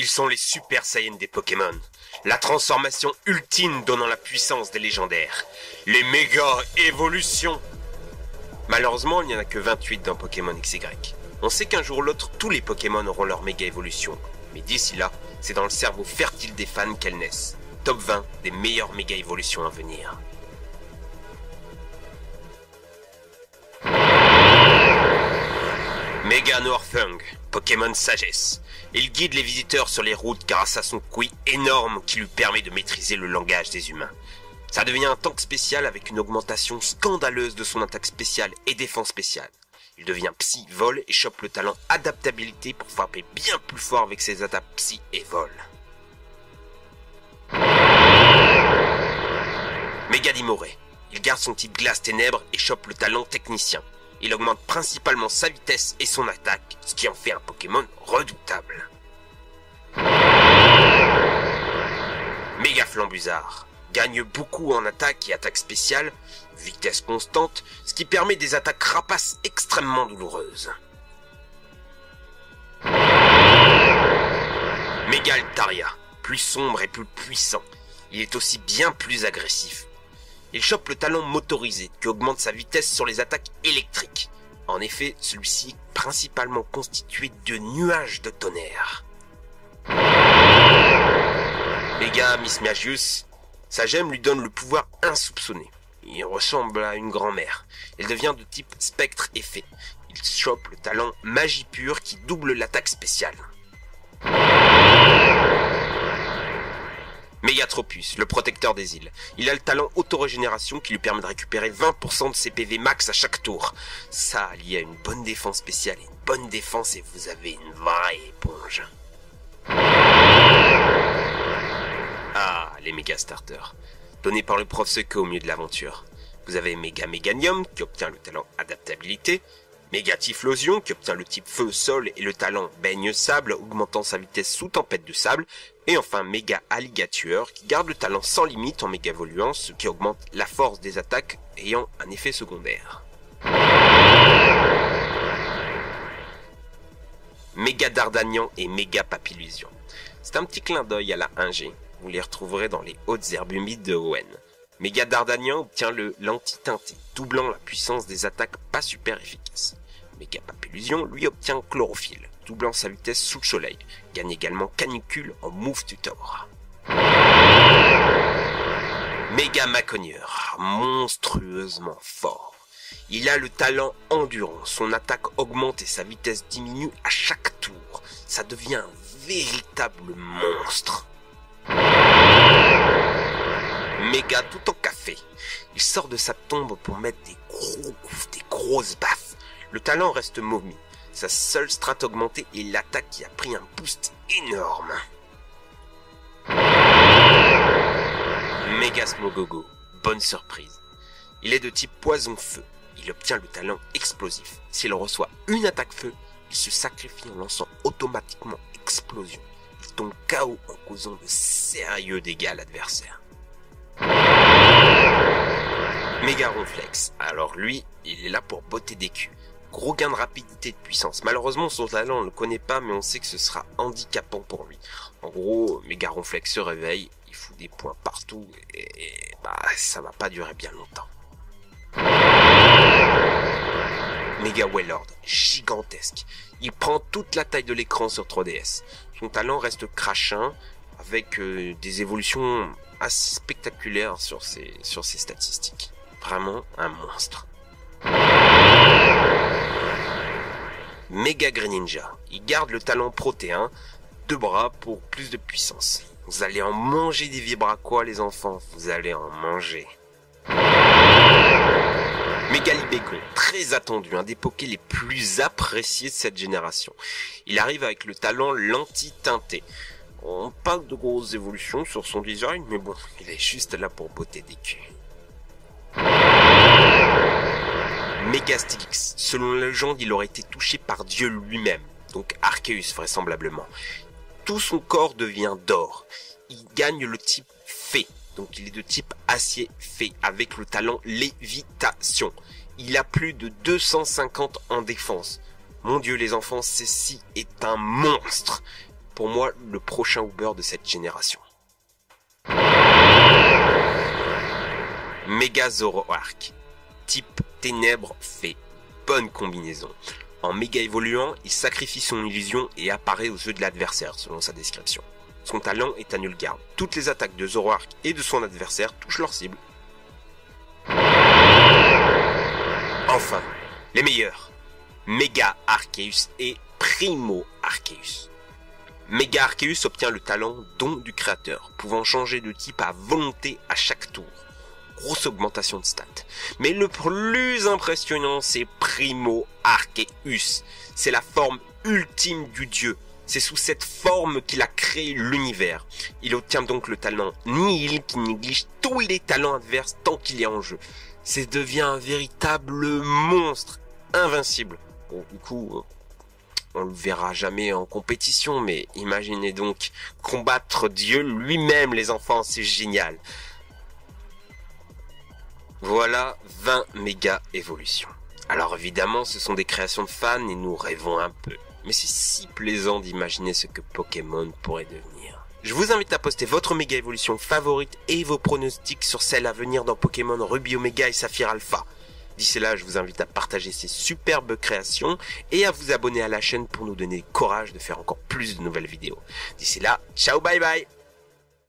Ils sont les Super Saiyans des Pokémon. La transformation ultime donnant la puissance des légendaires. Les méga évolutions. Malheureusement, il n'y en a que 28 dans Pokémon XY. On sait qu'un jour ou l'autre, tous les Pokémon auront leur méga évolution. Mais d'ici là, c'est dans le cerveau fertile des fans qu'elles naissent. Top 20 des meilleures méga évolutions à venir. Mega Noirfang, Pokémon Sagesse. Il guide les visiteurs sur les routes grâce à son QI énorme qui lui permet de maîtriser le langage des humains. Ça devient un tank spécial avec une augmentation scandaleuse de son attaque spéciale et défense spéciale. Il devient Psy, Vol et chope le talent Adaptabilité pour frapper bien plus fort avec ses attaques Psy et Vol. Mega Dimoré. Il garde son type Glace Ténèbres et chope le talent Technicien. Il augmente principalement sa vitesse et son attaque, ce qui en fait un Pokémon redoutable. Méga Flambuzard. Gagne beaucoup en attaque et attaque spéciale, vitesse constante, ce qui permet des attaques rapaces extrêmement douloureuses. Méga Altaria. Plus sombre et plus puissant. Il est aussi bien plus agressif. Il chope le talent motorisé qui augmente sa vitesse sur les attaques électriques. En effet, celui-ci est principalement constitué de nuages de tonnerre. Mega Mismagius. Sa gemme lui donne le pouvoir insoupçonné. Il ressemble à une grand-mère. Elle devient de type spectre et fée. Il chope le talent Magie Pure qui double l'attaque spéciale. Megatropus, le protecteur des îles. Il a le talent auto-régénération qui lui permet de récupérer 20% de ses PV max à chaque tour. Ça, allié à une bonne défense spéciale et une bonne défense, et vous avez une vraie éponge. Ah, les méga starters. Donnés par le prof Secco au milieu de l'aventure. Vous avez Méga Méganium qui obtient le talent Adaptabilité. Méga Typhlosion qui obtient le type Feu Sol et le talent Baigne Sable augmentant sa vitesse sous tempête de sable. Et enfin Méga Alligatueur qui garde le talent sans limite en méga évoluant, ce qui augmente la force des attaques ayant un effet secondaire. Méga Dardanian et Méga Papillusion. C'est un petit clin d'œil à la 1G. Vous les retrouverez dans les hautes herbes humides de Hoenn. Méga Dardanian obtient le Lenti-Teinté, doublant la puissance des attaques pas super efficaces. Méga Papillusion lui obtient Chlorophylle, doublant sa vitesse sous le soleil. Gagne également Canicule en Move Tutor. Méga Maconieur, monstrueusement fort. Il a le talent Endurance, son attaque augmente et sa vitesse diminue à chaque tour. Ça devient un véritable monstre. Méga tout en café. Il sort de sa tombe pour mettre des gros coups, des grosses baffes. Le talent reste momie. Sa seule strat augmentée est l'attaque qui a pris un boost énorme. Méga Smogogo. Bonne surprise. Il est de type poison-feu. Il obtient le talent explosif. S'il reçoit une attaque feu, il se sacrifie en lançant automatiquement explosion. Il tombe KO en causant de sérieux dégâts à l'adversaire. Méga Ronflex. Alors lui, il est là pour botter des culs. Gros gain de rapidité et de puissance. Malheureusement, son talent, on ne le connaît pas, mais on sait que ce sera handicapant pour lui. En gros, Méga Ronflex se réveille, il fout des points partout, et ça va pas durer bien longtemps. Méga Wailord, gigantesque. Il prend toute la taille de l'écran sur 3DS. Son talent reste crachin, avec des évolutions assez spectaculaires sur ses statistiques. Vraiment un monstre. Méga Greninja. Il garde le talent protéin, 2 bras pour plus de puissance. Vous allez en manger des vibraquois les enfants, vous allez en manger. Méga Libégon, très attendu, un des Pokés les plus appréciés de cette génération. Il arrive avec le talent Lenti-Teinté. On parle de grosses évolutions sur son design, mais bon, il est juste là pour botter des culs. Méga Stylix. Selon la légende, il aurait été touché par Dieu lui-même, donc Arceus vraisemblablement. Tout son corps devient d'or. Il gagne le type fée, donc il est de type acier fée, avec le talent lévitation. Il a plus de 250 en défense. Mon Dieu les enfants, ceci est un monstre. pour moi le prochain Uber de cette génération. Méga Zoroark. Type ténèbres fait bonne combinaison. En méga évoluant, il sacrifie son illusion et apparaît aux yeux de l'adversaire, selon sa description. Son talent est à nulle garde. Toutes les attaques de Zoroark et de son adversaire touchent leur cible. Enfin, les meilleurs. Méga Arceus et Primo Arceus. Méga Arceus obtient le talent don du créateur, pouvant changer de type à volonté à chaque tour. Grosse augmentation de stats. Mais le plus impressionnant, c'est Primo Arceus. C'est la forme ultime du dieu. C'est sous cette forme qu'il a créé l'univers. Il obtient donc le talent Nihil qui néglige tous les talents adverses tant qu'il est en jeu. C'est devient un véritable monstre, invincible. Bon, du coup, on le verra jamais en compétition, mais imaginez donc combattre Dieu lui-même, les enfants, c'est génial. Voilà 20 méga évolutions. Alors évidemment, ce sont des créations de fans et nous rêvons un peu. Mais c'est si plaisant d'imaginer ce que Pokémon pourrait devenir. Je vous invite à poster votre méga évolution favorite et vos pronostics sur celle à venir dans Pokémon Ruby Omega et Saphir Alpha. D'ici là, je vous invite à partager ces superbes créations et à vous abonner à la chaîne pour nous donner courage de faire encore plus de nouvelles vidéos. D'ici là, ciao bye bye.